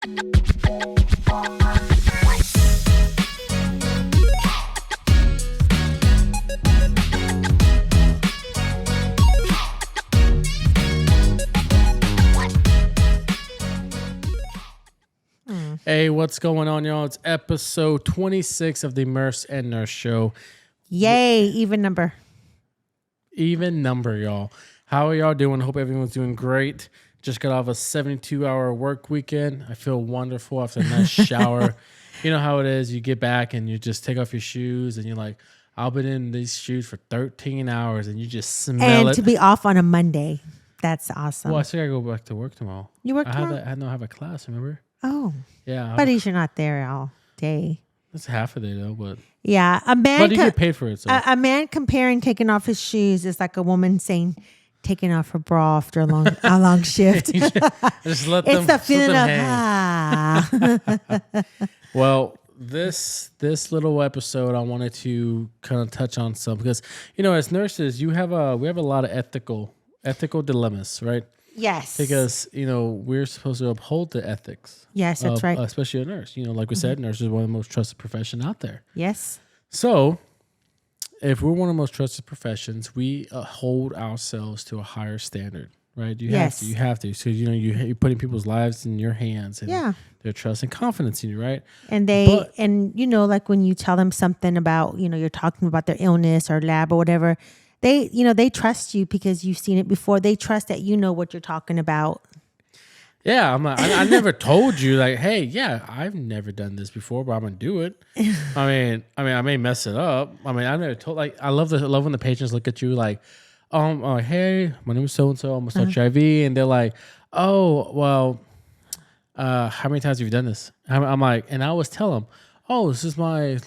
Hey, what's going on, y'all? It's episode 26 of the Merce and Nurse Show. Yay, even number. Even number, y'all. How are y'all doing? Hope everyone's doing great. Just got off a 72-hour work weekend. I feel wonderful after a nice shower. You know how it is. You get back and you just take off your shoes and you're like, I've been in these shoes for 13 hours and you just smell it. And to be off on a Monday. That's awesome. Well, I still got to go back to work tomorrow. You work tomorrow? I have a class, remember? Oh. Yeah. But at least you're not there all day. It's half a day, though. But yeah. A man but you get paid for it. So. A man comparing taking off his shoes is like a woman saying taking off her bra after a long shift. Just let them. It's the feeling of Well, this little episode, I wanted to kind of touch on some because as nurses, we have a lot of ethical dilemmas, right? Yes. Because we're supposed to uphold the ethics. Yes, that's right. Especially a nurse. Like we said, nurse is one of the most trusted profession out there. Yes. So, if we're one of the most trusted professions, we hold ourselves to a higher standard, right? You have to. So you're putting people's lives in your hands, and their trust and confidence in you, right? And like when you tell them something about you're talking about their illness or lab or whatever, they trust you because you've seen it before. They trust that you know what you're talking about. Yeah, I'm like, I never told you like, hey, yeah, I've never done this before, but I'm gonna do it. I mean, I may mess it up. I mean, I've never told. Like, I love when the patients look at you like, hey, my name is so and so. I'm gonna start your IV, and they're like, oh, well, how many times have you done this? I'm like, and I always tell them, oh, this is I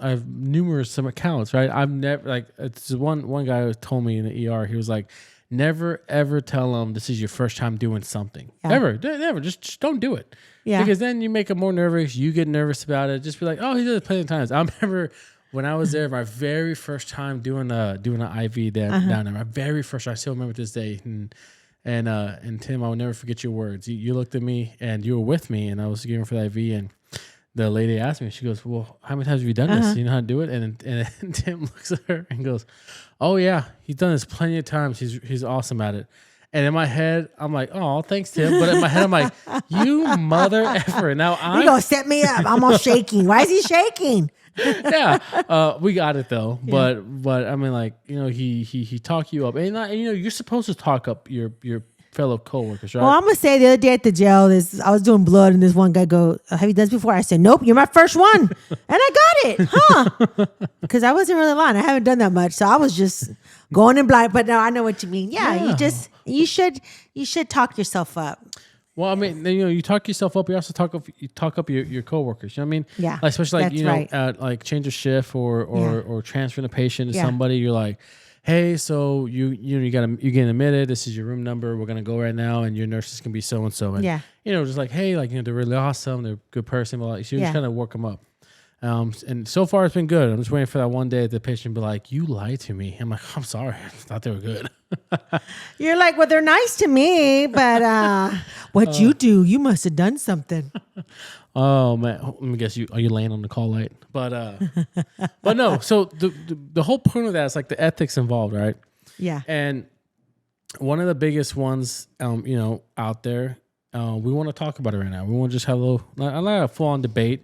have numerous some accounts, right? I've never it's one guy who told me in the ER, he was like, never ever tell them this is your first time doing something. Yeah. Never, just don't do it. Yeah, because then you make them more nervous. You get nervous about it. Just be like, oh, he did it plenty of times. I remember when I was there, my very first time doing an IV down there. My very first, I still remember this day. And Tim, I will never forget your words. You looked at me and you were with me, and I was giving for the IV and. The lady asked me, she goes, well, how many times have you done this? You know how to do it? And Tim looks at her and goes, oh, yeah, he's done this plenty of times. He's awesome at it. And in my head, I'm like, oh, thanks, Tim. But in my head, I'm like, you mother effer. Now You're going to set me up. I'm all shaking. Why is he shaking? Yeah, we got it, though. Yeah. But I mean, like, he talked you up. And you're supposed to talk up your fellow coworkers, right? Well, I'm gonna say the other day at the jail, I was doing blood, and this one guy go, "Have you done this before?" I said, "Nope, you're my first one," and I got it, huh? Because I wasn't really lying. I haven't done that much, so I was just going in blind. But now I know what you mean. Yeah. you should talk yourself up. Well, I mean, you talk yourself up. You also talk up your coworkers. You know what I mean? Yeah, especially like like change a shift or transferring a patient to somebody. You're like, hey, so you're getting admitted. This is your room number. We're gonna go right now, and your nurses can be so and so. And just like, hey, like they're really awesome. They're a good person. But like, you just kind of work them up. And so far it's been good. I'm just waiting for that one day the patient be like, you lied to me. I'm like, I'm sorry. I thought they were good. You're like, well, they're nice to me, but what you do, you must have done something. Oh man, let me guess. Are you laying on the call light? But no. So the whole point of that is like the ethics involved, right? Yeah. And one of the biggest ones, out there, we want to talk about it right now. We want to just have not a full-on debate.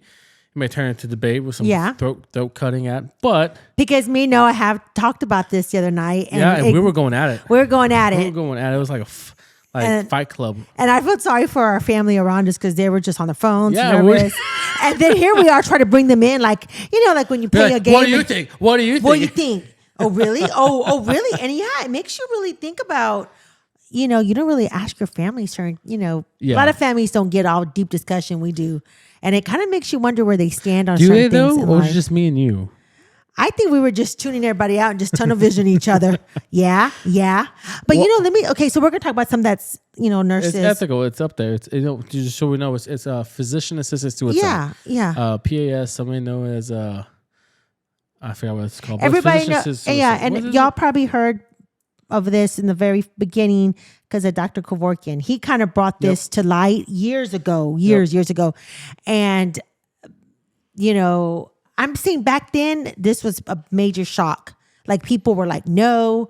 You may turn into debate with some throat cutting but because me and Noah have talked about this the other night, and we were going at it. We were going at it. It was like a Fight Club. And I felt sorry for our family around us because they were just on their phones, nervous. And then here we are trying to bring them in, like when you play a game. What do you think? What do you think? Oh, really? Oh, really? And it makes you really think about. You don't really ask your family certain. A lot of families don't get all deep discussion we do, and it kind of makes you wonder where they stand on certain things. Do they though, or is it just me and you? I think we were just tuning everybody out and just tunnel vision each other. Yeah. But so we're gonna talk about something that's nurses. It's ethical. It's up there. It's just so we know it's a physician assistant suicide. Yeah. PAS. Somebody know as I forgot what it's called. Everybody knows. Yeah, and y'all probably heard of this in the very beginning because of Dr. Kevorkian. He kind of brought this to light years ago. And, you know, I'm seeing back then, this was a major shock. Like people were like, no,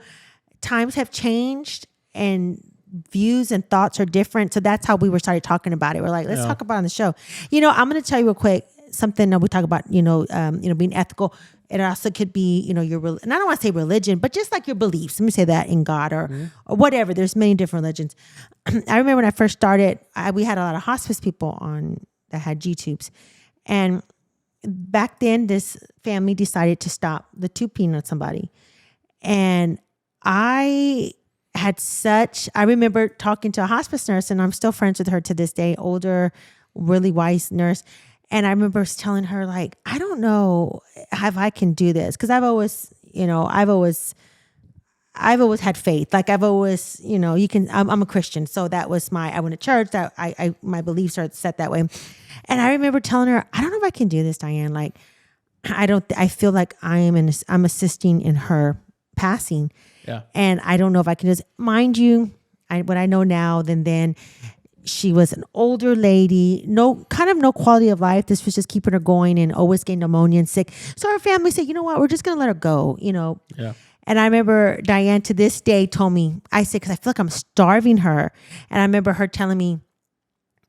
times have changed and views and thoughts are different. So that's how we started talking about it. We're like, let's talk about it on the show. You know, I'm going to tell you real quick, something that we talk about, being ethical. It also could be, and I don't want to say religion, but just like your beliefs. Let me say that in God or whatever. There's many different religions. I remember when I first started, we had a lot of hospice people on that had G-tubes. And back then, this family decided to stop the tube feeding on somebody. And I remember talking to a hospice nurse, and I'm still friends with her to this day, older, really wise nurse. And I remember telling her, like, I don't know if I can do this. Cause I've always had faith. Like I've always, I'm a Christian. So that was I went to church, that my beliefs are set that way. And I remember telling her, I don't know if I can do this, Diane. Like, I feel like I'm assisting in her passing. Yeah. And I don't know if I can just, mind you, what I know now, then she was an older lady, no quality of life. This was just keeping her going and always getting pneumonia and sick. So her family said, you know what, we're just going to let her go, Yeah. And I remember Diane to this day told me, I said, because I feel like I'm starving her. And I remember her telling me,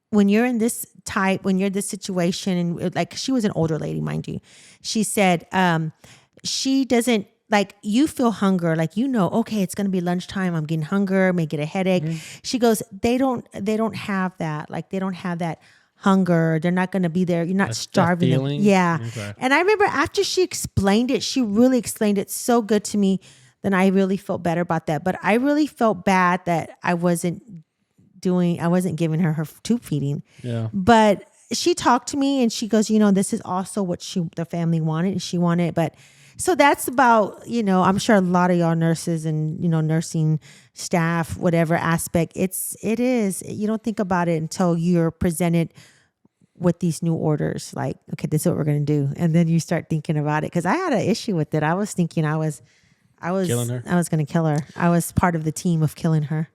when you're in this situation, and like she was an older lady, mind you, she said, she doesn't, like you feel hunger, like, okay, it's going to be lunchtime. I'm getting hunger, may get a headache. Mm-hmm. She goes, they don't have that. Like they don't have that hunger. They're not going to be there. You're not starving them. Yeah. Okay. And I remember after she explained it, she really explained it so good to me. Then I really felt better about that. But I really felt bad that I wasn't giving her tube feeding. Yeah. But she talked to me and she goes, this is also what the family wanted and she wanted. But so that's about, I'm sure a lot of y'all nurses and, nursing staff, whatever aspect, it is, you don't think about it until you're presented with these new orders. Like, okay, this is what we're going to do. And then you start thinking about it. Cause I had an issue with it. I was thinking I was killing her. I was going to kill her. I was part of the team of killing her.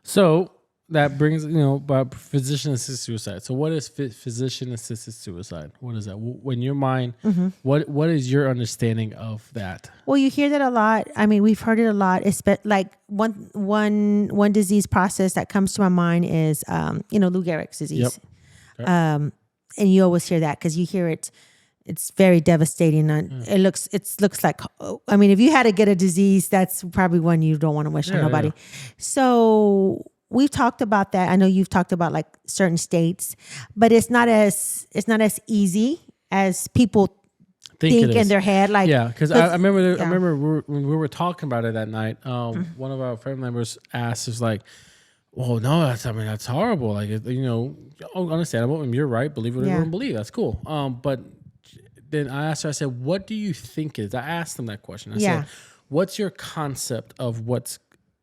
So that brings, about physician-assisted suicide. So what is physician-assisted suicide? What is that? In your mind, what is your understanding of that? Well, you hear that a lot. I mean, we've heard it a lot. It's like one disease process that comes to my mind is, Lou Gehrig's disease. Yep. And you always hear that because you hear it. It's very devastating. It looks like, I mean, if you had to get a disease, that's probably one you don't want to wish on nobody. Yeah. So we've talked about that. I know you've talked about like certain states, but it's not as easy as people think in their head. Like, yeah, because I remember when we were talking about it that night. One of our family members asked, "Is like, well, no, that's horrible. Like, understandable. And you're right. Believe whatever you want to believe. That's cool. But then I asked her. I said, "What do you think is?" I asked them that question. I said, "What's your concept of what's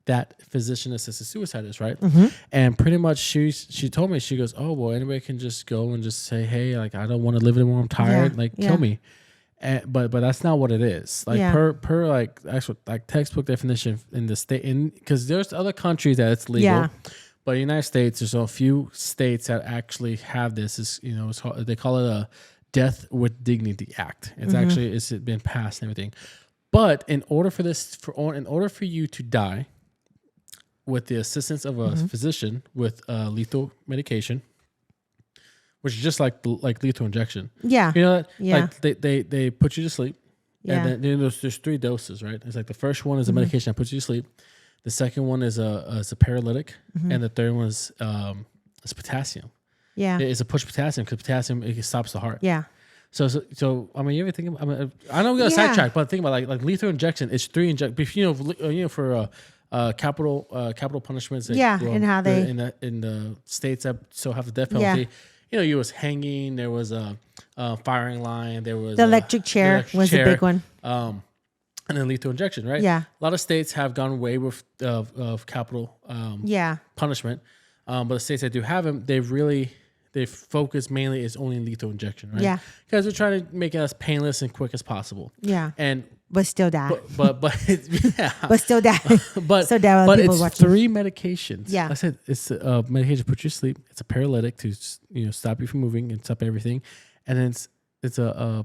that physician-assisted suicide is, right?" Mm-hmm. And pretty much she told me, she goes, "Oh, well, anybody can just go and just say, hey, like, I don't want to live anymore. I'm tired. Kill me." But that's not what it is. Like per like actual like textbook definition in the state, because there's other countries that it's legal. Yeah. But in the United States, there's a few states that actually have this. They call it a Death with Dignity Act. It's actually been passed and everything. But in order for you to die with the assistance of a physician with lethal medication, which is just like lethal injection. Yeah. Like they put you to sleep. Yeah. And then there's 3 doses, right? It's like the first one is a medication that puts you to sleep. The second one is a paralytic. And the third one is potassium. Yeah. It's a push potassium because potassium, it stops the heart. Yeah. So I mean, you ever think about, I know we got a sidetrack, but think about like lethal injection, it's 3 injections, for capital punishments. And how they in the states that still have the death penalty. You was hanging. There was a firing line. There was the electric chair was a big one. And then lethal injection, right? Yeah. A lot of states have gone away with of capital punishment, but the states that do have them, they focus mainly is only lethal injection, right? Yeah. Because they're trying to make it as painless and quick as possible. Yeah. And But still die. but yeah. But still die. But So there are but people it's watching. 3 medications. Yeah. I said it's a medication to put you to sleep. It's a paralytic to stop you from moving and stop everything, and then it's a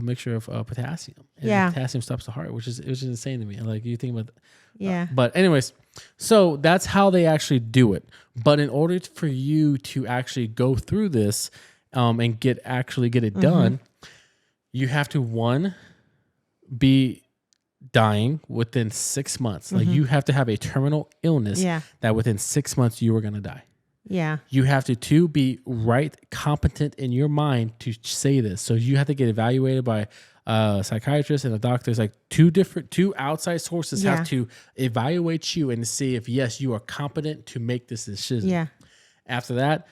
mixture of potassium. And Yeah. potassium stops the heart, which is insane to me. Like you think about. Yeah. But anyways, so that's how they actually do it. But in order for you to actually go through this, and get it done, you have to be dying within 6 months. Like you have to have a terminal illness Yeah. that within 6 months you are going to die. Yeah. You have to be competent in your mind to say this. So you have to get evaluated by a psychiatrist and a doctor. It's like two outside sources Yeah. have to evaluate you and see if yes, you are competent to make this decision. Yeah. After that,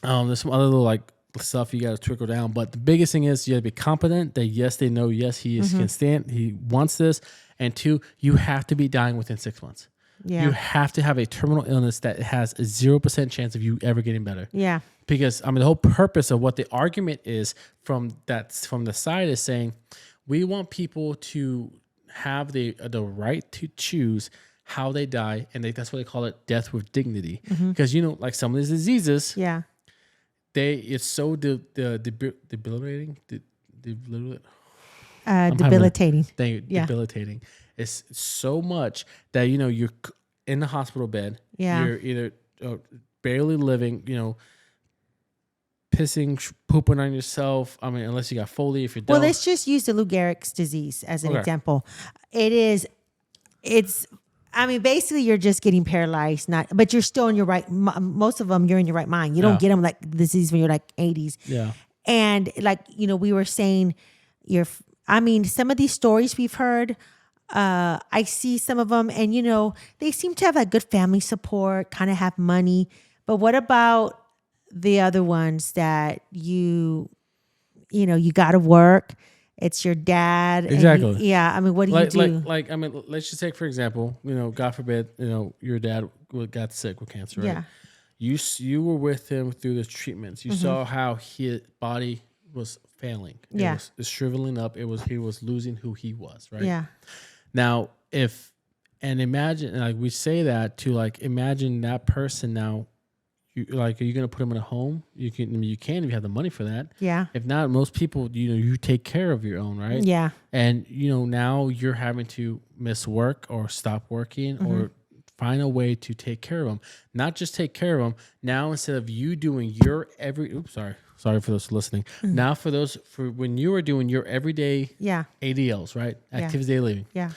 there's some other little like stuff you got to trickle down. But the biggest thing is you have to be competent that yes, they know, yes, he can stand, he wants this. And 2, you have to be dying within 6 months. Yeah. You have to have a terminal illness that has a 0% chance of you ever getting better. Yeah. Because the whole purpose of what the argument is from the side is saying we want people to have the right to choose how they die, and that's what they call it, death with dignity. Because like some of these diseases, Yeah. it's so debilitating. Debilitating. Yeah. Debilitating. It's so much that you're in the hospital bed. Yeah. You're either barely living. Pissing, pooping on yourself. I mean, unless you got Foley, if you don't. Well, let's just use the Lou Gehrig's disease as an Okay. example. Basically you're just getting paralyzed, but you're still in your right, most of them you're in your right mind. You don't get them like disease when you're like 80s. Yeah. And like, we were saying some of these stories we've heard, I see some of them and, they seem to have like good family support, kind of have money. But what about the other ones that you got to work? It's your dad. Exactly. What do you do? Let's just take, for example, God forbid, your dad got sick with cancer, right? Yeah. You were with him through the treatments. You saw how his body was failing. It was shriveling up. He was losing who he was, right? Yeah. Now, imagine, like we say that to like, imagine that person now, are you going to put him in a home? You can if you have the money for that. Yeah. If not, most people, you take care of your own, right? Yeah. And, now you're having to miss work or stop working or find a way to take care of them. Not just take care of them. Now, instead of you doing your sorry for those listening. Now for when you are doing your everyday ADLs, right? Activities daily living. Yeah.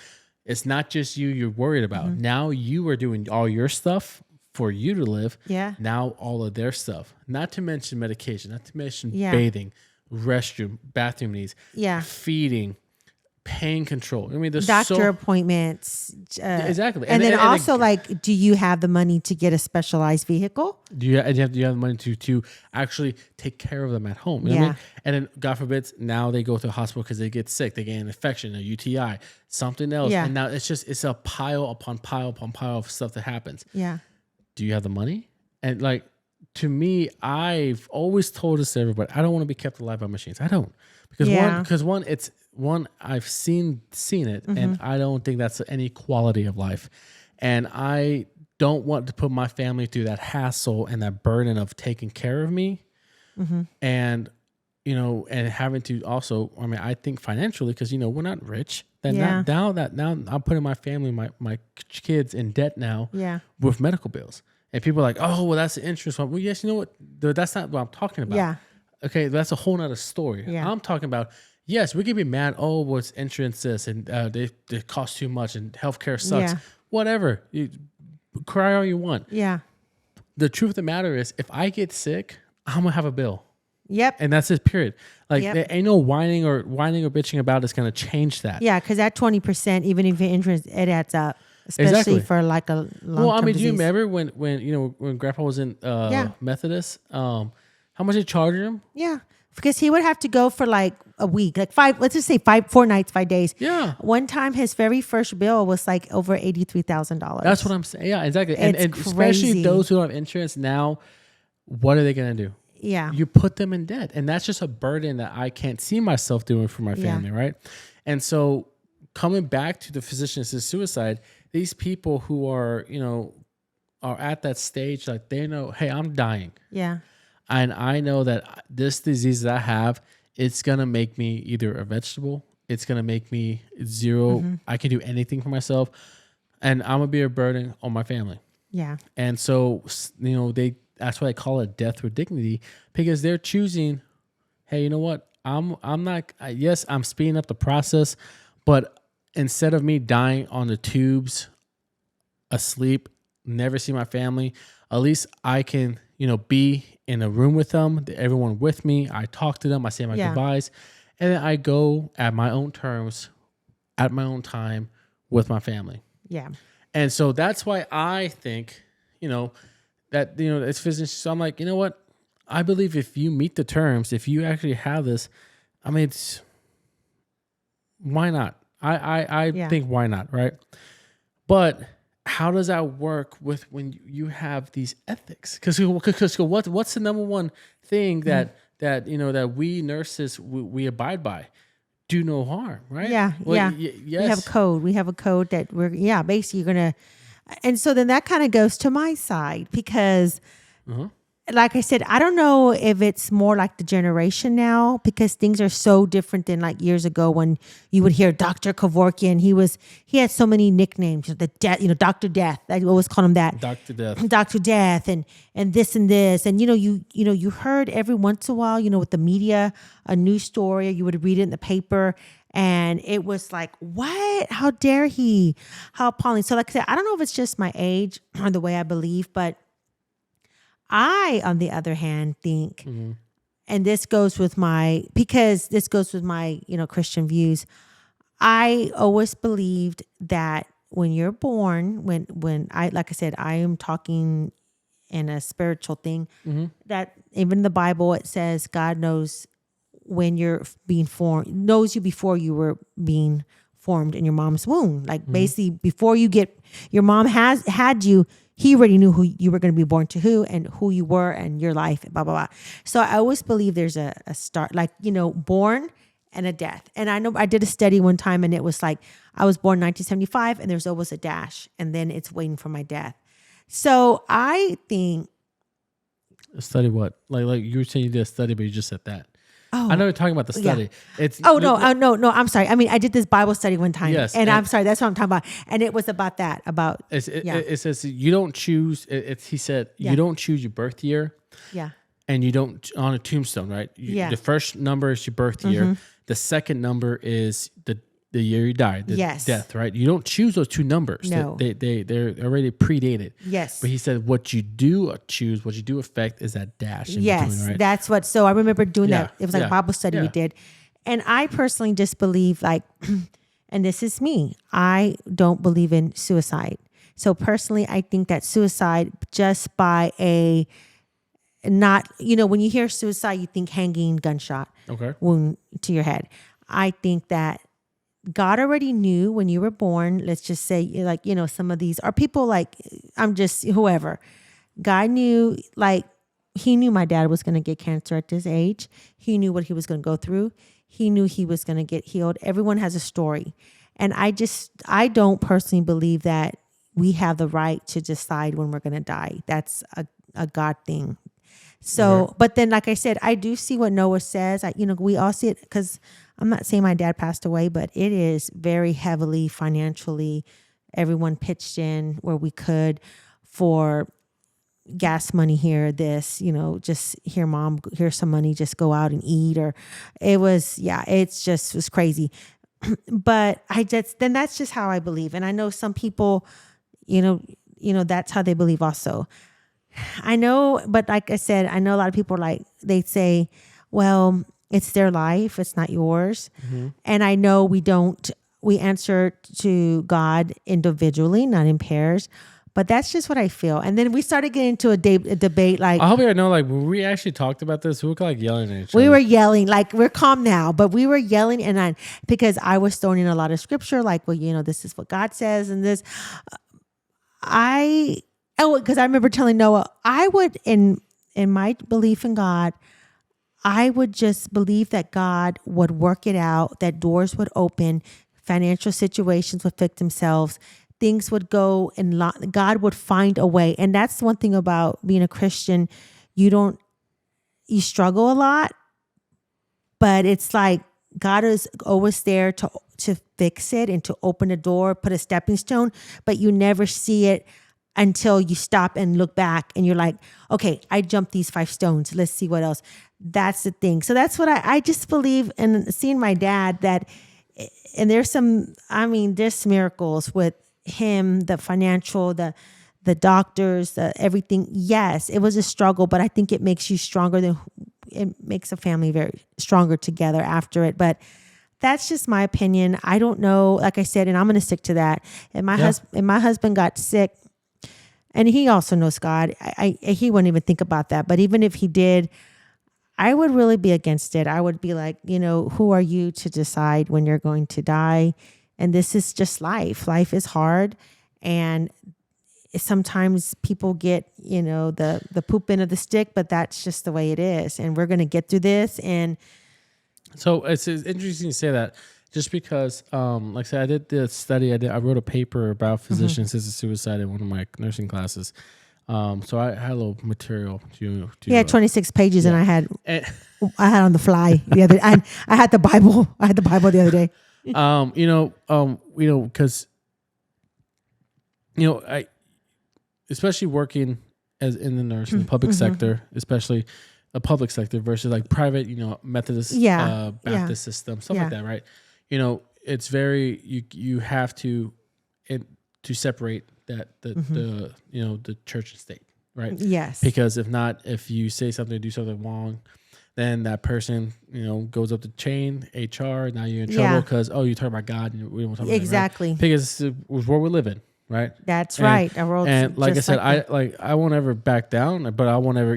It's not just you're worried about. Now you are doing all your stuff for you to live. Yeah. Now all of their stuff. Not to mention medication, not to mention bathing, restroom, bathroom needs, feeding, pain control. I mean, there's doctor appointments. Exactly. And then also, do you have the money to get a specialized vehicle? Do you have the money to actually take care of them at home? You know what I mean? And then, God forbid, now they go to the hospital because they get sick. They get an infection, a UTI, something else. Yeah. And now it's a pile upon pile upon pile of stuff that happens. Yeah. Do you have the money? And to me, I've always told this to everybody, I don't want to be kept alive by machines. I don't. Because one, I've seen it, and I don't think that's any quality of life. And I don't want to put my family through that hassle and that burden of taking care of me. And, and having to also, I think financially, because, we're not rich. Now I'm putting my family, my kids in debt now with medical bills. And people are like, oh, well, that's the interest one. Well, yes, you know what? That's not what I'm talking about. Yeah. Okay, that's a whole nother story. Yeah. I'm talking about, yes, we can be mad, oh, what's insurance this, and they cost too much, and healthcare sucks. Yeah. Whatever. You cry all you want. Yeah. The truth of the matter is, if I get sick, I'm going to have a bill. Yep. And that's it, period. There ain't no whining or bitching about it's going to change that. Yeah, because that 20%, even if your insurance, it adds up. Especially for like a long-term do you remember when Grandpa was in Methodist? How much they charged him? Yeah, because he would have to go for like a week, like let's just say 4 nights, 5 days. Yeah. One time, his very first bill was like over $83,000. That's what I'm saying. Yeah, exactly. And especially those who don't have insurance now, what are they going to do? Yeah. You put them in debt, and that's just a burden that I can't see myself doing for my family, right? And so coming back to the physician assisted suicide, these people who are, are at that stage, like they know, hey, I'm dying. Yeah. And I know that this disease that I have, it's going to make me either a vegetable. It's going to make me zero. I can do anything for myself. And I'm going to be a burden on my family. Yeah. And so, that's why I call it death with dignity, because they're choosing, hey, you know what? I'm not, yes, I'm speeding up the process, but instead of me dying on the tubes, asleep, never see my family, at least I can, be in a room with them, everyone with me. I talk to them, I say my goodbyes, and then I go at my own terms, at my own time with my family. Yeah. And so that's why I think, that, it's physicians. So I'm like, you know what? I believe if you meet the terms, if you actually have this, I mean, why not? I think why not, right? But how does that work with when you have these ethics? Because what's the number one thing that we nurses we abide by? Do no harm, right? Yeah, Well, yes. We have a code that basically you're gonna, and so then that kind of goes to my side because. Like I said, I don't know if it's more like the generation now because things are so different than like years ago when you would hear Dr. Kevorkian. He had so many nicknames, Dr. Death. I always call him that. Dr. Death. Dr. Death and this and this. And you heard every once in a while, with the media, a news story, you would read it in the paper and it was like, what? How dare he? How appalling. So like I said, I don't know if it's just my age or the way I believe, but I, on the other hand, think, and this goes with my Christian views. I always believed that when you're born, like I said, I am talking in a spiritual thing, that even in the Bible, it says God knows when you're being formed, knows you before you were being formed in your mom's womb. Like basically before your mom had you, he already knew who you were going to be born to who and who you were and your life, blah, blah, blah. So I always believe there's a start, like, born and a death. And I know I did a study one time and it was like, I was born 1975 and there's always a dash and then it's waiting for my death. So I think. A study what? Like you were saying you did a study, but you just said that. Oh, I know you're talking about the study. Yeah. No, I'm sorry. I mean, I did this Bible study one time. Yes, and I'm sorry. That's what I'm talking about. And it was about that. It says you don't choose. He said you don't choose your birth year. Yeah. And you don't on a tombstone, right? The first number is your birth year. The second number is the year you died, death, right? You don't choose those two numbers. No. They're already predated. Yes. But he said what you do choose, what you do affect is that dash in between, right? That's what, so I remember doing that. It was like a Bible study we did. And I personally just believe like, and this is me, I don't believe in suicide. So personally, I think that suicide just by when you hear suicide, you think hanging, gunshot, wound to your head. I think that God already knew when you were born, let's just say like, some of these are people like, I'm just whoever. God knew, like, he knew my dad was going to get cancer at this age. He knew what he was going to go through. He knew he was going to get healed. Everyone has a story. And I don't personally believe that we have the right to decide when we're going to die. That's a God thing. So, but then, like I said, I do see what Noah says. We all see it because I'm not saying my dad passed away, but it is very heavily financially. Everyone pitched in where we could for gas money here, just here, mom, here's some money, just go out and eat. Or it was, it was crazy. But that's just how I believe. And I know some people, that's how they believe also. I know, but like I said, I know a lot of people they say, well, it's their life. It's not yours. And I know we answer to God individually, not in pairs, but that's just what I feel. And then we started getting into a debate. Like, I hope you know, like when we actually talked about this, we were like yelling at each other. We were yelling, like we're calm now, but we were yelling because I was throwing in a lot of scripture, like, well, this is what God says. And this, because I remember telling Noah, I would, in my belief in God, I would just believe that God would work it out, that doors would open, financial situations would fix themselves, things would go, and God would find a way. And that's one thing about being a Christian. You struggle a lot, but it's like God is always there to fix it and to open a door, put a stepping stone, but you never see it until you stop and look back and you're like, okay, I jumped these 5 stones. Let's see what else. That's the thing. So that's what I just believe in, seeing my dad, that, and there's miracles with him, the financial, the doctors, everything. Yes, it was a struggle, but I think it makes you stronger. It makes a family very stronger together after it. But that's just my opinion. I don't know. Like I said, and I'm going to stick to that. And my husband got sick, and he also knows God. He wouldn't even think about that. But even if he did, I would really be against it. I would be like, who are you to decide when you're going to die? And this is just life. Life is hard. And sometimes people get, the poop end of the stick, but that's just the way it is. And we're going to get through this. And so it's interesting to say that, just because, like I said, I did the study. I wrote a paper about physician-assisted suicide in one of my nursing classes. So I had a little material to 26 pages, and I had on the fly the other. I had the Bible. I had the Bible the other day. Because I, especially working as in the nurse in the public sector, especially a public sector versus like private, Methodist, Baptist system, stuff like that, right? It's very you have to separate that the church and state, right? Yes. Because if you say something or do something wrong, then that person goes up the chain, HR. Now you're in trouble because you talk about God and we don't talk about exactly. That, right? Because it's where we live in, right? That's right. Our world's and like I said, like I won't ever back down, but I won't ever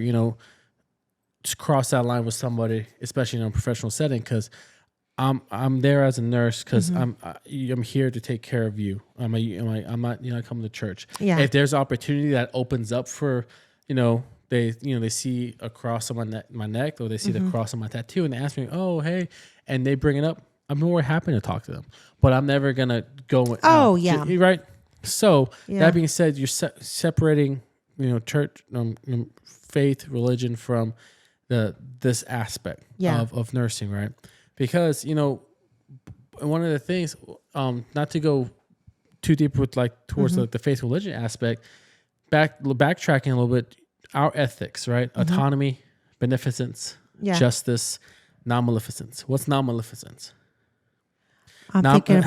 just cross that line with somebody, especially in a professional setting, because I'm there as a nurse because I'm here to take care of you. I'm not I come to church. Yeah. If there's opportunity that opens up for they see a cross on my neck, or they see the cross on my tattoo, and they ask me, oh hey, and they bring it up, I'm more happy to talk to them. But I'm never gonna go. Right. So that being said, you're separating church, faith, religion from this aspect of nursing, right? Because one of the things, not to go too deep with towards the faith religion aspect, backtracking a little bit, our ethics, right? Autonomy, beneficence, justice, non-maleficence. What's non-maleficence? I'm thinking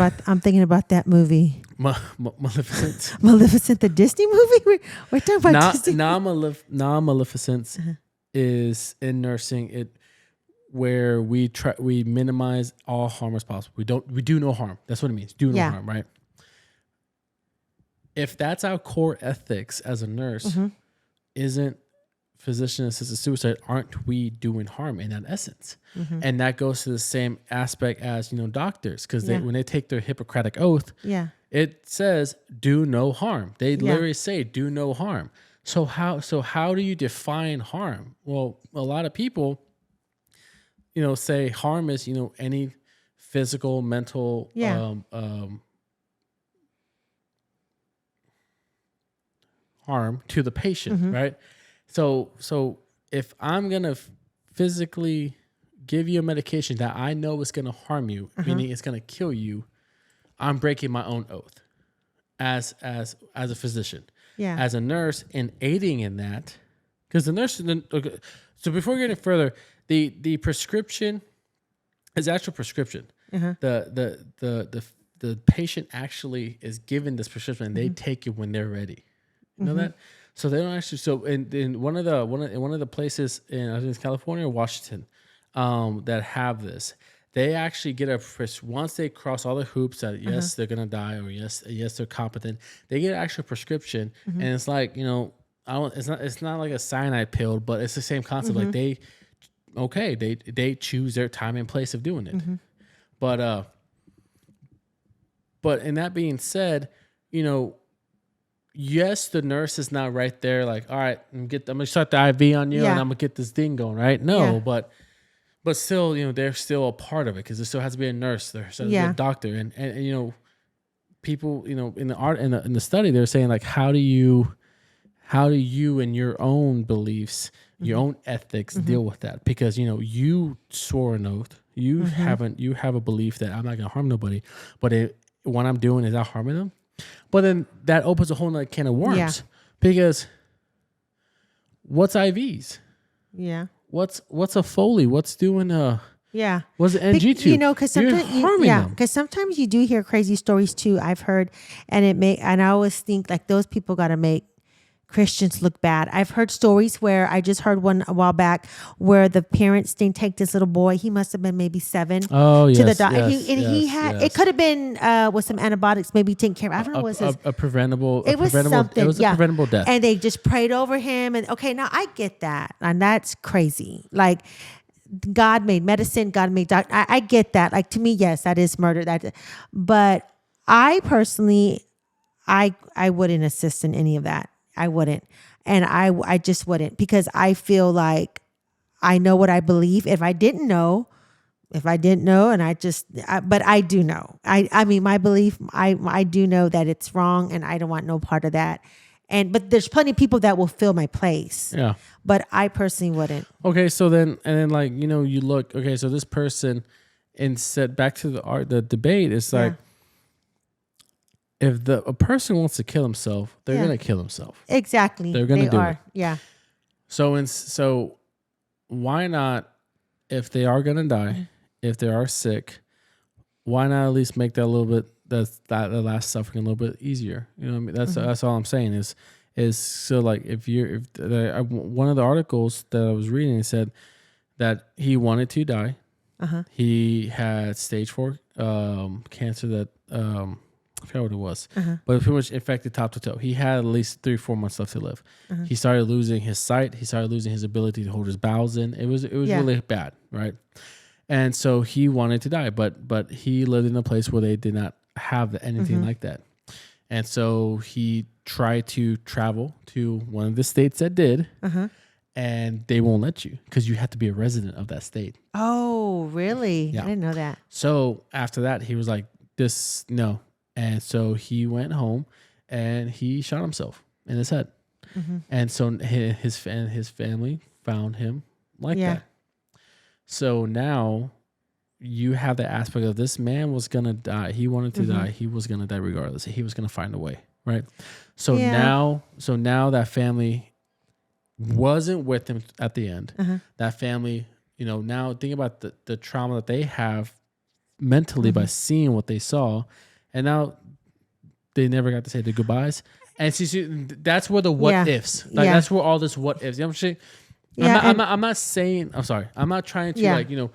about that movie. Maleficence. Maleficent, the Disney movie. We're talking about Disney. Non-maleficence is in nursing where we minimize all harm as possible. We do no harm. That's what it means. Do no harm, right? If that's our core ethics as a nurse, isn't physician-assisted suicide? Aren't we doing harm in that essence? And that goes to the same aspect as doctors, because when they take their Hippocratic oath, it says do no harm. They literally say do no harm. So how do you define harm? Well, a lot of people say harm is any physical, mental harm to the patient, right? So if I'm gonna physically give you a medication that I know is gonna harm you, meaning it's gonna kill you, I'm breaking my own oath as a physician. As a nurse, and aiding in that, because the nurse. Okay, so before we get any further, the prescription is actual prescription. The patient actually is given this prescription, and they take it when they're ready. You know that? So they don't actually. So in one of the places in, I think it's California or Washington, that have this, they actually get once they cross all the hoops that yes they're gonna die, or yes they're competent, they get an actual prescription, and it's like it's not like a cyanide pill, but it's the same concept. Like they choose their time and place of doing it, but in that being said, yes, the nurse is not right there like, all right, I'm gonna start the IV on you and I'm gonna get this thing going, right? No, but but still, they're still a part of it because there still has to be a nurse, there has to be a doctor, and people, in the art in the study, they're saying like, how do you in your own beliefs, your own ethics deal with that? Because you swore an oath, you have a belief that I'm not gonna harm nobody, but what I'm doing is not harming them. But then that opens a whole nother can of worms because what's IVs? Yeah. What's a Foley? What's doing what's an NG tube? Because sometimes because sometimes you do hear crazy stories too. I've heard, and I always think like those people got to make Christians look bad. I've heard stories where I just heard one a while back where the parents didn't take this little boy. He must have been maybe 7 to the doctor. He had it could have been with some antibiotics, maybe taken care of. I don't know what it was. A preventable. It was something. It was a preventable death. And they just prayed over him. And okay, now I get that, and that's crazy. Like God made medicine. God made doctor. I get that. Like to me, yes, that is murder. But I personally, I wouldn't assist in any of that. I wouldn't. And I just wouldn't, because I feel like I know what I believe. If I didn't know, but I do know. I mean, my belief, I do know that it's wrong, and I don't want no part of that. But there's plenty of people that will fill my place. Yeah. But I personally wouldn't. Okay. So then, like, you look, okay, so this person, instead, back to the debate, it's like, if a person wants to kill himself, they're going to kill himself. Exactly. They're going to do it. Yeah. So why not, if they are going to die, if they are sick, why not at least make that a little bit, the last suffering a little bit easier? You know what I mean? That's all I'm saying is so like one of the articles that I was reading said that he wanted to die. He had stage 4 cancer that I forgot what it was, but it pretty much infected top to toe. He had at least 3 or 4 months left to live. He started losing his sight. He started losing his ability to hold his bowels in. It was really bad, right? And so he wanted to die, but he lived in a place where they did not have anything like that. And so he tried to travel to one of the states that did, and they won't let you because you have to be a resident of that state. Oh, really? Yeah. I didn't know that. So after that, he was like, no. And so he went home and he shot himself in his head. And so his family found him like that. So now you have the aspect of this man was going to die. He wanted to die. He was going to die regardless. He was going to find a way, right? So now that family wasn't with him at the end. That family, now think about the trauma that they have mentally by seeing what they saw. And now they never got to say the goodbyes. And see that's where the what ifs. Like that's where all this what ifs. You know what I'm saying? I'm not saying. I'm sorry. I'm not trying to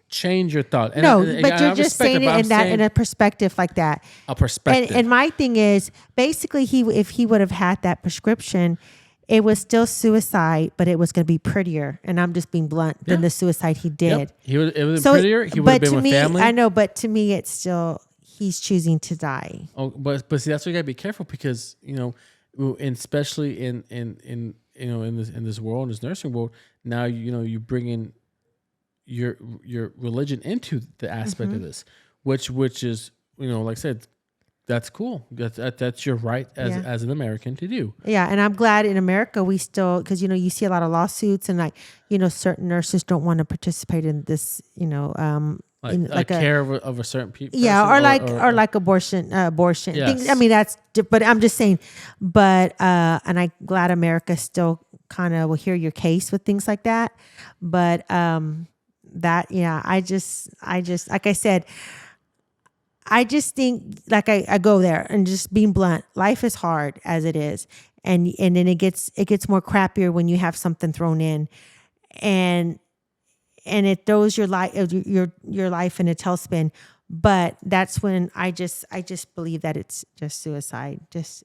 change your thought. And but you're just saying it in a perspective like that. A perspective. And my thing is, basically, if he would have had that prescription, it was still suicide, but it was going to be prettier. And I'm just being blunt than the suicide he did. It was prettier. He would have been with family. I know, but to me, it's still. He's choosing to die. Oh, but see, that's why you gotta be careful because especially in this world, in this nursing world, now you bring in your religion into the aspect of this, which is like I said, that's cool. That's your right as an American to do. Yeah, and I'm glad in America we still, because you see a lot of lawsuits and certain nurses don't want to participate in this Like care of a certain people. Yeah, or like abortion. Yes. Things, I mean, but I'm just saying, and I'm glad America still kind of will hear your case with things like that. But I just like I said, I just think like I go there and just being blunt, life is hard as it is. And then it gets more crappier when you have something thrown in, and it throws your life in a tailspin. But that's when I just believe that it's just suicide, just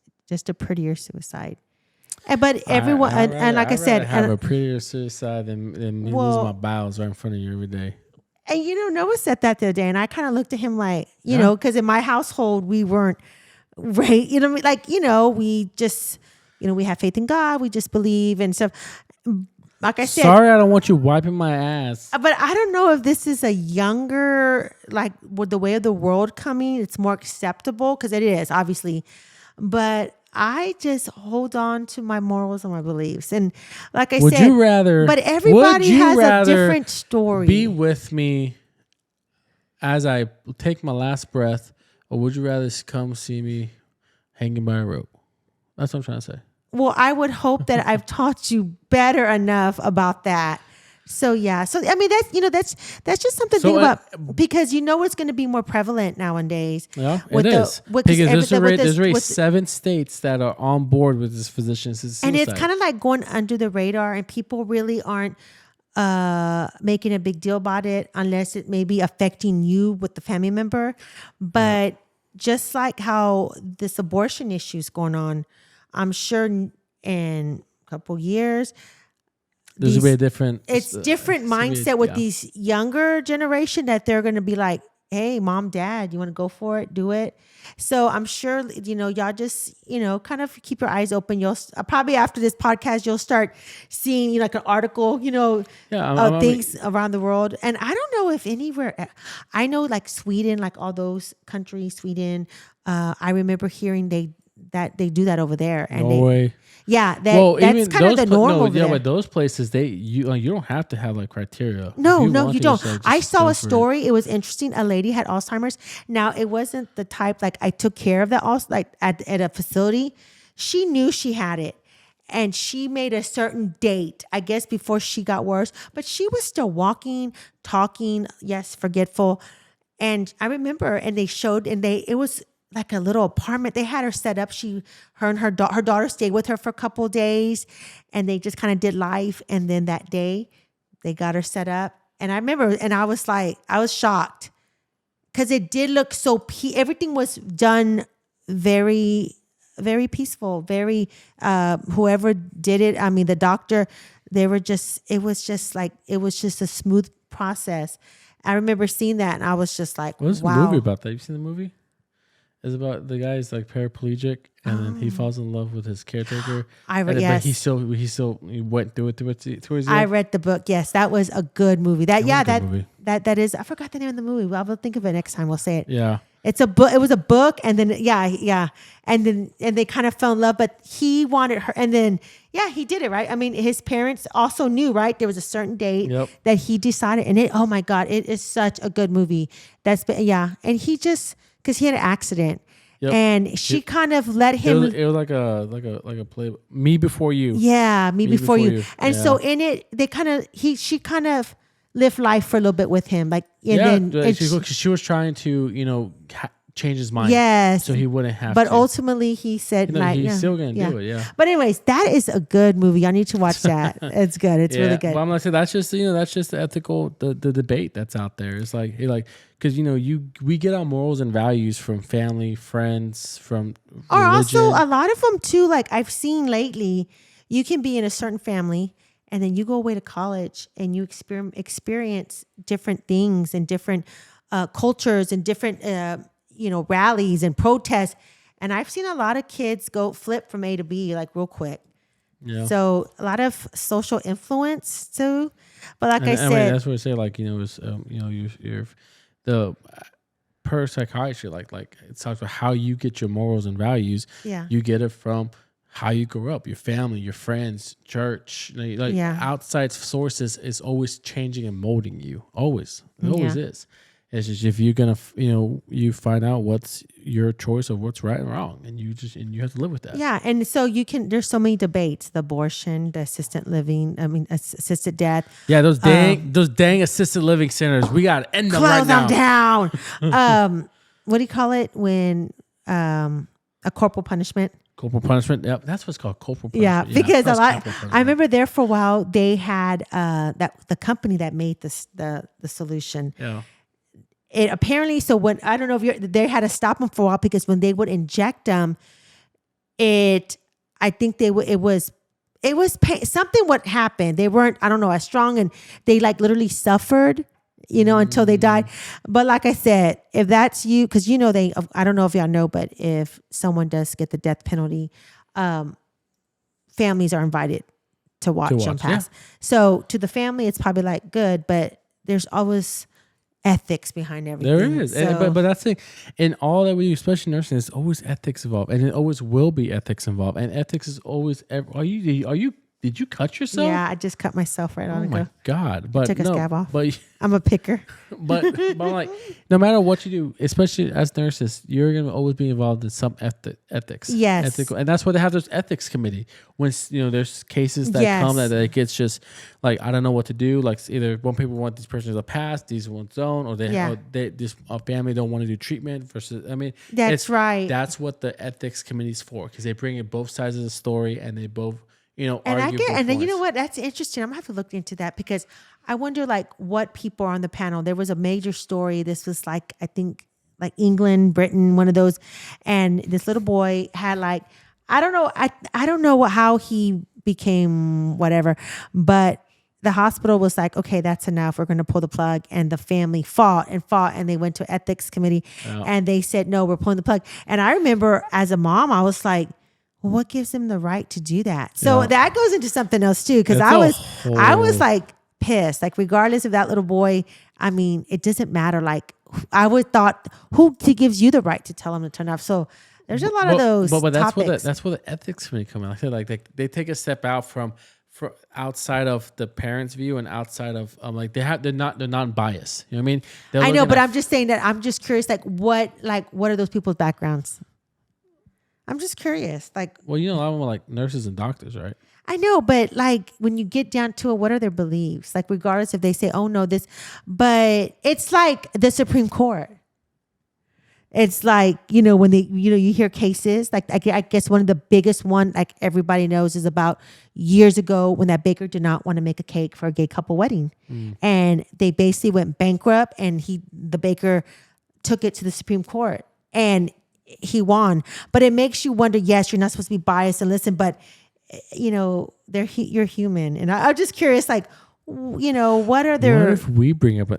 a prettier suicide. But everyone, like I said, have a prettier suicide than me lose my bowels right in front of you every day. And Noah said that the other day, and I kind of looked at him like, because in my household we weren't right, we just, we have faith in God, we just believe and stuff. like I said, Sorry, I don't want you wiping my ass. but I don't know if this is a younger, like with the way of the world coming, it's more acceptable because it is obviously. But I just hold on to my morals and my beliefs. And like I Would said, you rather? but would everybody you has a rather different story. Be with me as I take my last breath, or would you rather come see me hanging by a rope? That's what I'm trying to say. Well, I would hope that I've taught you better enough about that. So yeah, so I mean that's just something to think about because it's going to be more prevalent nowadays. Yeah, it is because there's already 7 states that are on board with this physician assisted and suicide. it's kind of like going under the radar, and people really aren't making a big deal about it unless it may be affecting you with the family member. But just like how this abortion issue is going on, I'm sure in a couple years. There's going to be a different... It's different mindset with these younger generation that they're going to be like, hey, mom, dad, you want to go for it? Do it. So I'm sure, y'all just, kind of keep your eyes open. You'll probably after this podcast, you'll start seeing, like an article, of things around the world. And I don't know if anywhere, I know like Sweden, like all those countries, Sweden, I remember hearing that they do that over there. And Norway. That's kind of the norm over there. But those places, you don't have to have like criteria. No, you don't. I saw a story. It was interesting. A lady had Alzheimer's. Now, it wasn't the type like I took care of that like at a facility. She knew she had it. And she made a certain date, I guess, before she got worse. But she was still walking, talking, yes, forgetful. And I remember, and they showed, it was like a little apartment. They had her set up. Her and her daughter stayed with her for a couple of days, and they just kind of did life. And then that day, they got her set up. And I remember, and I was shocked because it did look so. Everything was done very, very peaceful. Very, whoever did it. I mean, the doctor. It was just a smooth process. I remember seeing that, and I was just like, "What's wow." the movie about that? You seen the movie? It's about the guy's like paraplegic, and then he falls in love with his caretaker. Yes. But he went through it towards the end. I read the book. Yes, that was a good movie. That movie. That is. I forgot the name of the movie. Well, I will think of it next time. We'll say it. Yeah. It's a book. It was a book, and then and they kind of fell in love. But he wanted her, and then he did it right. I mean, his parents also knew, right? There was a certain date that he decided, and oh my God, it is such a good movie. And he just. Because he had an accident, and she kind of let him. It was like a play. Me Before You. Yeah, me before you. And so in it, she kind of lived life for a little bit with him, like she was trying to change his mind. Yes, so he wouldn't have. But to. Ultimately, he said, he's still gonna do it. Yeah. But anyways, that is a good movie. I need to watch that. It's good. It's really good. But I'm gonna say that's just the ethical the debate that's out there. It's like because we get our morals and values from family, friends, from or religion. Also a lot of them too. Like I've seen lately, you can be in a certain family, and then you go away to college and you experience different things and different cultures and different rallies and protests. And I've seen a lot of kids go flip from A to B like real quick. Yeah. So a lot of social influence too. But like I said, that's what I say. Like you're the per psychiatry, like it talks about how you get your morals and values. Yeah. You get it from how you grew up, your family, your friends, church, outside sources is always changing and molding you. Always. It always is. It's just if you're gonna, you find out what's your choice of what's right and wrong, and you have to live with that. Yeah, and so there's so many debates: the abortion, the assisted death. Yeah, those dang assisted living centers. We got to end them right now. Close them down. What do you call it when a corporal punishment? Corporal punishment. Yep, that's what's called corporal punishment. Yeah, because a lot. I remember there for a while they had the company that made the solution. Yeah. It apparently, so when, I don't know if they had to stop them for a while because when they would inject them, I think it was pain, something would happen. They weren't, I don't know, as strong, and they like literally suffered, until they died. But like I said, if that's you, because I don't know if y'all know, but if someone does get the death penalty, families are invited to watch them pass. So to the family, it's probably like good, but there's always ethics behind everything. There is, So, but that's the thing. In all that we do, especially nursing, there's always ethics involved, and it always will be ethics involved. And ethics is always. Did you cut yourself? yeah, I just cut myself right on. Oh my God! But Took a scab off. But I'm a picker. but I'm like, no matter what you do, especially as nurses, you're gonna always be involved in some ethics. Yes. Ethical, and that's why they have this ethics committee. When there's cases that Yes. come that it gets just like I don't know what to do. Like either one people want these persons to pass, these ones don't, or this family don't want to do treatment versus. I mean, That's right. That's what the ethics committee's for, because they bring in both sides of the story and they both. And then you know what? That's interesting. I'm gonna have to look into that because I wonder like what people are on the panel. There was a major story. This was like I think like England, Britain, one of those, and this little boy had like I don't know how he became whatever, but the hospital was like, okay, that's enough. We're going to pull the plug, and the family fought, and they went to ethics committee, and they said no, we're pulling the plug. And I remember as a mom, I was like, well, what gives them the right to do that? So that goes into something else too, because I was like pissed. Like regardless of that little boy, I mean, it doesn't matter. Like I would thought, who gives you the right to tell him to turn off? So there's a lot of those. But that's where the ethics committee come in. Like they take a step out from outside of the parents' view and outside of they're not biased. You know what I mean? I know, but I'm just saying that I'm just curious. What are those people's backgrounds? I'm just curious. Like, well, a lot of them are like nurses and doctors, right? I know, but like when you get down to it, what are their beliefs? Like, regardless if they say, "Oh no, this," but it's like the Supreme Court. It's like when they you hear cases like I guess one of the biggest one like everybody knows is about years ago when that baker did not want to make a cake for a gay couple wedding, and they basically went bankrupt, and the baker took it to the Supreme Court and he won. But it makes you wonder, yes, you're not supposed to be biased and listen, but you're human. And I'm just curious, like, what are their... What if we bring up an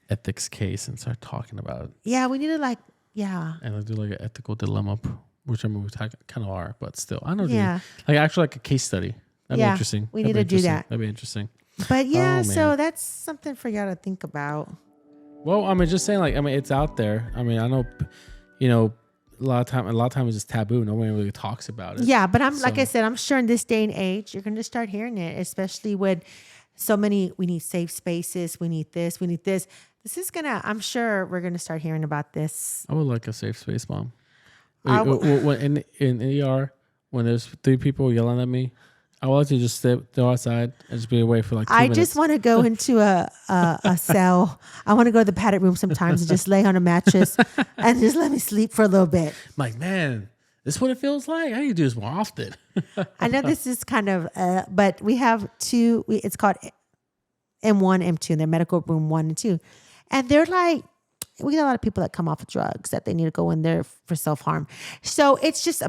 ethics case and start talking about it? Yeah, we need to And let's do like an ethical dilemma, which I mean, we kind of are, but still. I know. Yeah. Like actually like a case study. That'd be interesting. We need to do that. That'd be interesting. But yeah, so that's something for y'all to think about. Well, I mean, just saying it's out there. I mean, I know, a lot of time it's just taboo. Nobody really talks about it. Yeah, but like I said, I'm sure in this day and age, you're going to start hearing it, especially with so many. We need safe spaces. We need this. We need this. This is I'm sure we're gonna start hearing about this. I would like a safe space, Mom. When in ER, when there's 3 people yelling at me, I would like to just go outside and just be away for like 2 minutes. I just want to go into a cell. I want to go to the padded room sometimes and just lay on a mattress and just let me sleep for a little bit. I'm like, man, this is what it feels like. I need to do this more often. I know this is kind of, but we have 2. It's called M1, M2, and they're medical room 1 and 2. And they're like, we get a lot of people that come off of drugs that they need to go in there for self-harm. So it's just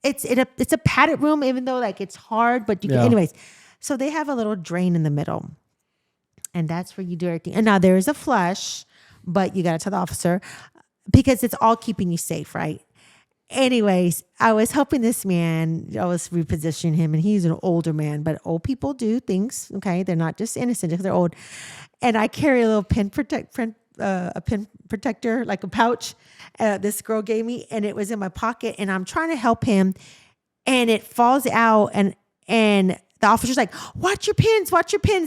it's a padded room, even though like it's hard, but you can, anyways. So they have a little drain in the middle, and that's where you do everything. And now there is a flush, but you got to tell the officer because it's all keeping you safe, right? Anyways, I was helping this man. I was repositioning him, and he's an older man, but old people do things. Okay, they're not just innocent because they're old. And I carry a little pen protector, like a pouch. This girl gave me, and it was in my pocket. And I'm trying to help him, and it falls out. And the officer's like, "Watch your pins!"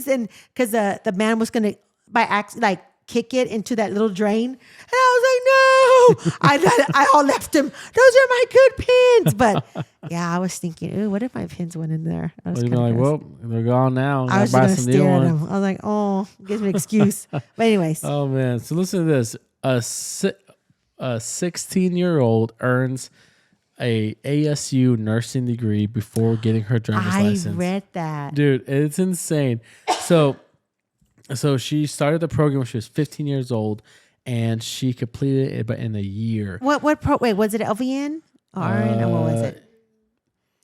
And because the man was gonna by accident kick it into that little drain, and I was like, "No!" I all left him. Those are my good pins. But yeah, I was thinking, "Ooh, what if my pins went in there?" I was like, "Well, they're gone now." I was just gonna stare at them. I was like, "Oh, gives me an excuse." But anyways, oh man. So listen to this: a 16-year-old earns a ASU nursing degree before getting her driver's license. I read that, dude. It's insane. So she started the program when she was 15 years old, and she completed it in a year. Wait, was it LVN or what was it?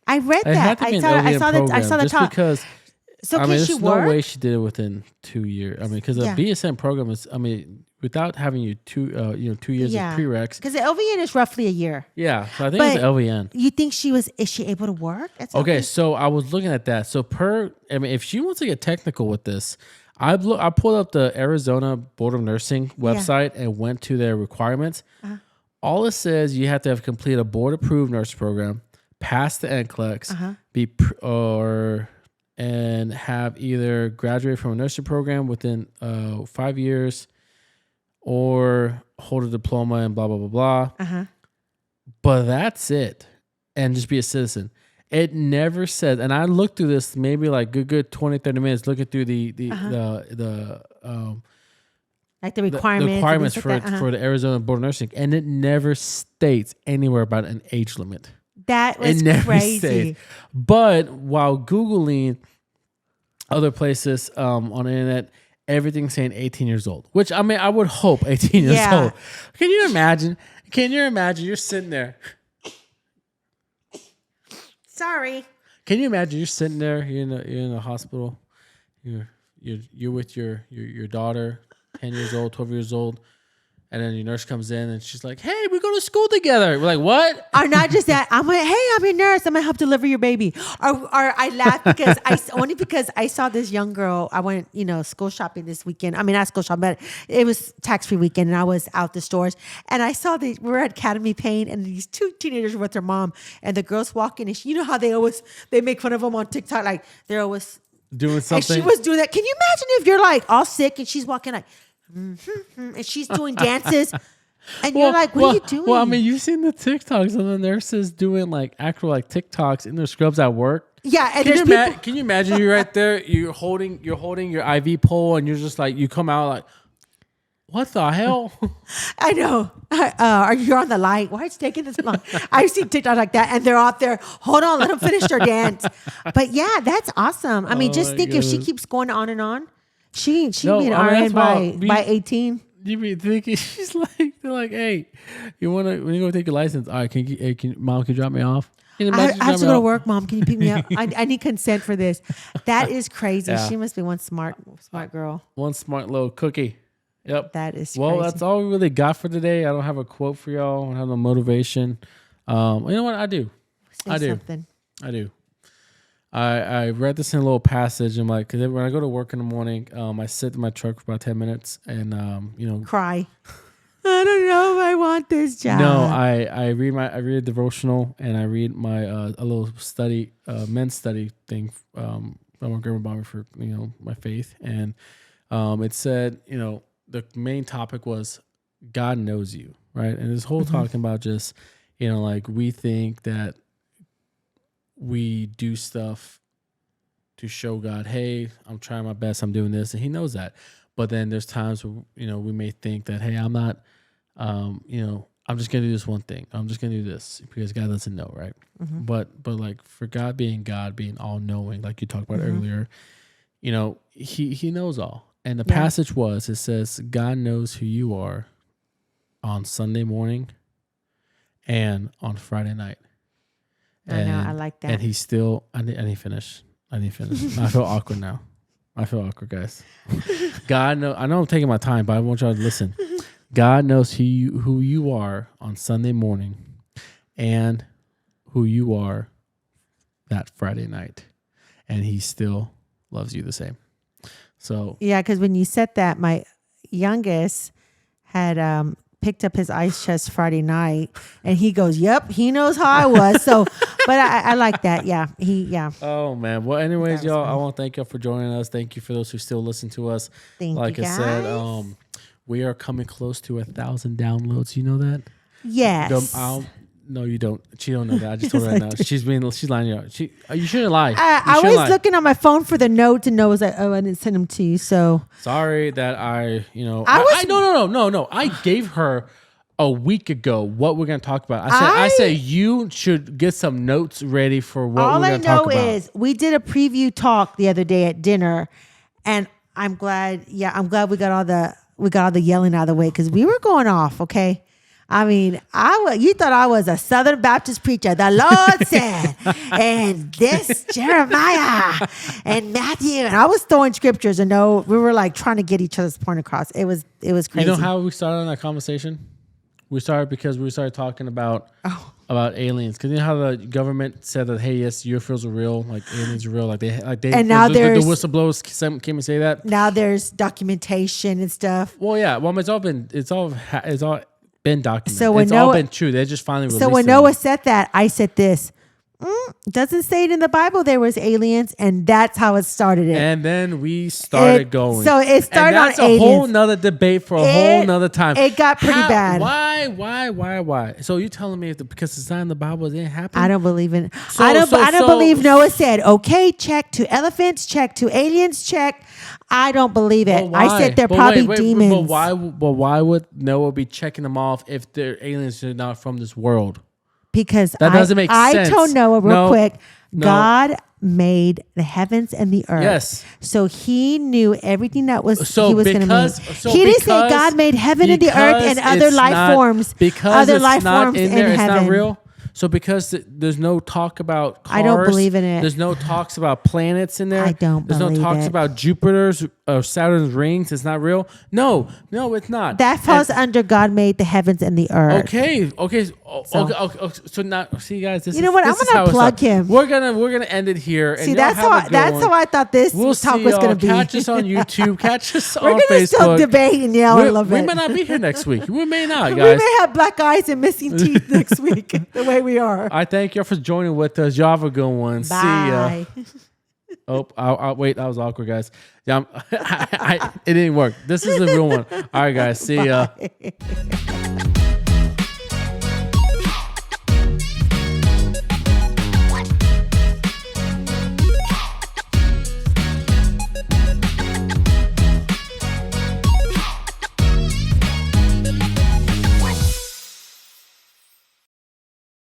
I read that. I saw the top. Because so there's she no work? way she did it within 2 years. I mean, because a BSN program is, I mean, without having you 2 years of prereqs. Because the LVN is roughly a year. Yeah, so I think it's the LVN. You think is she able to work? Okay, so I was looking at that. So if she wants to get technical with this, I pulled up the Arizona Board of Nursing website and went to their requirements. All it says, you have to have completed a board-approved nurse program, pass the NCLEX, and have either graduated from a nursing program within 5 years, or hold a diploma and blah blah blah blah. But that's it, and just be a citizen. It never said, and I looked through this maybe like good 20, 30 minutes looking through the requirements for the Arizona Board of Nursing, and it never states anywhere about an age limit. That was crazy. States. But while Googling other places on the internet, everything's saying 18 years old, which I mean, I would hope 18 years old. Can you imagine? You're sitting there. Sorry. Can you imagine you're sitting there? You're in a hospital. You're with your daughter, 10 years old, 12 years old, and then your nurse comes in and she's like, "Hey, we go to school together." We're like, "What?" Or not just that. I'm like, "Hey, I'm your nurse. I'm gonna help deliver your baby." Or I laugh because I saw this young girl. I went, school shopping this weekend. I mean, not school shopping, but it was tax-free weekend, and I was out the stores, and I saw we're at Academy Pain, and these two teenagers were with their mom, and the girls walking, and how they make fun of them on TikTok, like they're always doing something. And she was doing that. Can you imagine if you're like all sick and she's walking like, and she's doing dances, and you're like, "What are you doing?" Well, I mean, you've seen the TikToks of the nurses doing like actual like TikToks in their scrubs at work. Yeah, and can you imagine you're right there, you're holding your IV pole, and you're just like, you come out like, what the hell? I know. Or you're on the light. Why is it taking this long? I've seen TikTok like that, and they're out there. Hold on, let them finish their dance. But yeah, that's awesome. I mean, just think if she keeps going on and on. She'd be an RN by 18. You be thinking they're like, "Hey, when you go take your license, all right, Mom, can you drop me off? I have to go to work, Mom. Can you pick me up? I need consent for this." That is crazy. Yeah. She must be one smart girl. One smart little cookie. Yep. That is well, crazy. That's all we really got for today. I don't have a quote for y'all. I don't have no motivation. You know what? I do. Something. I do. I read this in a little passage. I'm like, because when I go to work in the morning, I sit in my truck for about 10 minutes and, cry. I don't know if I want this job. No, I read a devotional, and I read my a little study, men's study thing from my grandma Bobby for my faith, and it said the main topic was God knows you, right? And this whole talking about just like we think that we do stuff to show God, hey, I'm trying my best, I'm doing this, and He knows that. But then there's times where we may think that, hey, I'm not, I'm just gonna do this one thing. I'm just gonna do this because God doesn't know, right? But like for God being all knowing, like you talked about earlier, He knows all. And the passage it says, God knows who you are on Sunday morning and on Friday night. I know, I like that. And He's still, I need to finish. I feel awkward now. I feel awkward, guys. God knows, I know I'm taking my time, but I want y'all to listen. God knows who you are on Sunday morning and who you are that Friday night. And He still loves you the same. So yeah, because when you said that, my youngest had picked up his ice chest Friday night, and he goes, "Yep, he knows how I was." So, but I like that. Yeah, Oh man. Well, anyways, y'all, I want to thank y'all for joining us. Thank you for those who still listen to us. Like you guys. Said, we are coming close to 1,000 downloads. You know that? Yes. No, you don't. She don't know that. I just told her right now. She's lying to you. You shouldn't lie. I was looking on my phone for the notes, and Noah was like, "Oh, I didn't send them to you." So sorry that no. I gave her a week ago what we're going to talk about. I said you should get some notes ready for what we're going to talk about. All I know is we did a preview talk the other day at dinner, and I'm glad we got all the yelling out of the way because we were going off. Okay. I mean, you thought I was a Southern Baptist preacher. The Lord said, and this Jeremiah and Matthew, and I was throwing scriptures, and we were like trying to get each other's point across. It was crazy. You know how we started on that conversation? We started because we started talking about aliens. Because you know how the government said that, hey, yes, UFOs are real, like aliens are real, like they and now the whistleblowers came and say that. Now there's documentation and stuff. Well, yeah, it's all been documented. So when it's all been true. They just finally released. So when Noah said that, I said this. Doesn't say it in the Bible there was aliens, and that's how it started. And then we started going. So it started on aliens. That's a whole nother debate for a whole nother time. It got pretty bad. Why? So you telling me because it's not in the Bible, it didn't happen? I don't believe in it. I don't believe Noah said, okay, check to elephants, check to aliens, check. I don't believe it. I said they're probably demons. But why would Noah be checking them off if they're aliens are not from this world? Because that doesn't make sense. I told Noah real quick, God made the heavens and the earth. Yes. So he knew everything that he was going to make. He didn't say God made heaven and the earth and other life forms. Because it's not in there, it's not real. So because there's no talk about cars, I don't believe in it. There's no talks about planets in there. I don't There's believe no talks it. about Jupiter's or Saturn's rings. It's not real. No, it's not. That falls under God made the heavens and the earth. Okay. So now, see, guys, this you know what? I'm gonna plug him. We're gonna end it here. See, that's how I thought this talk was gonna be. Catch us on YouTube. Catch us on Facebook. We're gonna still debate and yell a little bit. We may not be here next week. We may not, guys. We may have black eyes and missing teeth next week. The way we are. I thank you for joining with us. Y'all have a good one. Bye. See ya. Oh, I'll wait. That was awkward, guys. Yeah, it didn't work. This is the real one. All right, guys. See ya.